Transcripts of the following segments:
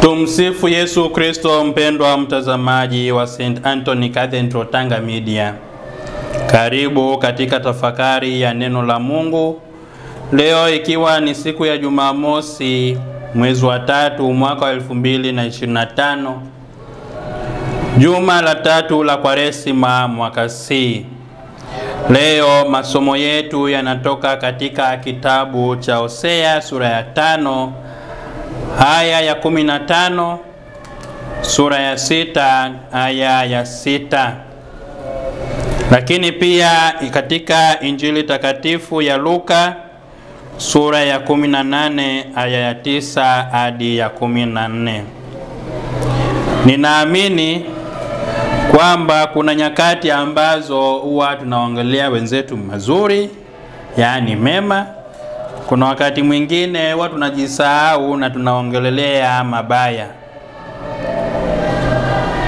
Tumsifu Yesu Kristo. Mpendwa mtazamaji wa St. Anthony Cathedral Tanga Media, karibu katika tafakari ya neno la Mungu. Leo ikiwa ni siku ya Jumamosi, mwezi wa 3 mwaka wa 2025, juma la 3 la Kwaresima mwaka C. Leo masomo yetu yanatoka katika kitabu cha Hosea sura ya 5 aya ya 15, sura ya 6 aya ya 6. Lakini pia katika Injili takatifu ya Luka sura ya 18 aya ya 9 hadi ya 14. Ninaamini kwamba kuna nyakati ambazo huwa tunaongelea wenzetu mazuri, yani mema. Kuna wakati mwingine huwa tunajisahau na tunaongelelea mabaya.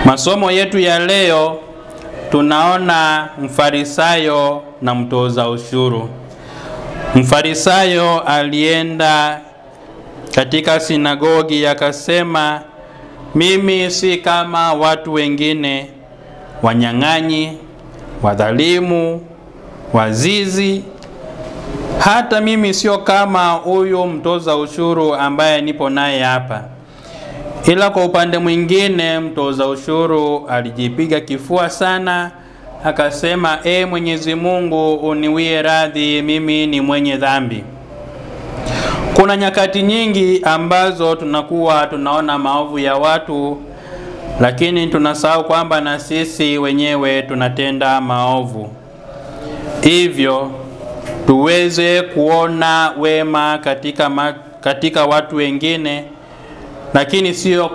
Masomo yetu ya leo tunaona mfarisayo na mtoza ushuru. Mfarisayo alienda katika sinagogi akasema, mimi si kama watu wengine, wanyang'anyi, wadhalimu, wazizi. Hata mimi sio kama huyu mtoza ushuru ambaye nipo naye hapa. Ila kwa upande mwingine mtoza ushuru alijipiga kifua sana, akasema, Mwenyezi Mungu uniwie radhi, mimi ni mwenye dhambi. Kuna nyakati nyingi ambazo tunakuwa tunaona maovu ya watu, lakini tunasahau kwamba na sisi wenyewe tunatenda maovu. Hivyo tuweze kuona wema katika watu wengine, lakini sio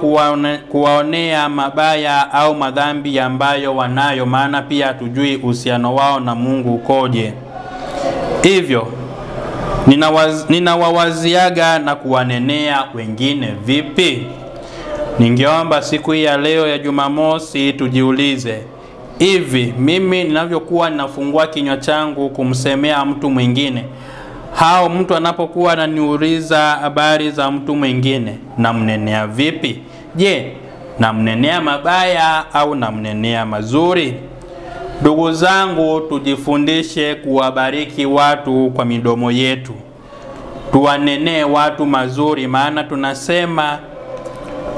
kuwaonea mabaya au madhambi ambayo wanayo, maana pia hatujui uhusiano wao na Mungu ukoje. Hivyo ninawawaziaga na kuwanenea wengine vipi? Ningeomba siku hii ya leo ya Jumamosi tujiulize, hivi mimi ninavyokuwa ninafungua kinywa changu kumsemea mtu mwingine, hao mtu anapokuwa ananiuliza habari za mtu mwingine, namnenea vipi? Je, namnenea mabaya au namnenea mazuri? Ndugu zangu, tujifundishe kuwabariki watu kwa midomo yetu. Tuwanenee watu mazuri, maana tunasema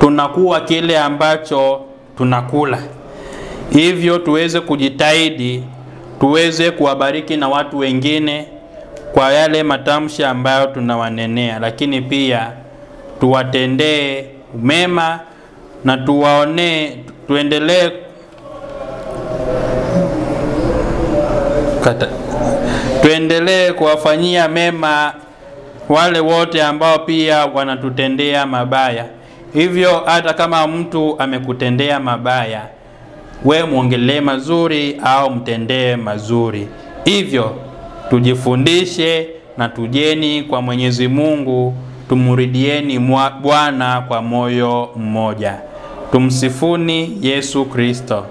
tunakuwa kile ambacho tunakula. Hivyo tuweze kujitahidi, tuweze kuwabariki na watu wengine kwa yale matamshi ambayo tunawanenea, lakini pia tuwatendee mema na tuendelee kuwafanyia mema wale wote ambao pia wanatutendea mabaya. Hivyo hata kama mtu amekutendea mabaya, we muongelee mazuri au mtendee mazuri. Hivyo tujifundishe na tujeni kwa Mwenyezi Mungu, tumuridieni Bwana kwa moyo mmoja. Tumsifuni Yesu Kristo.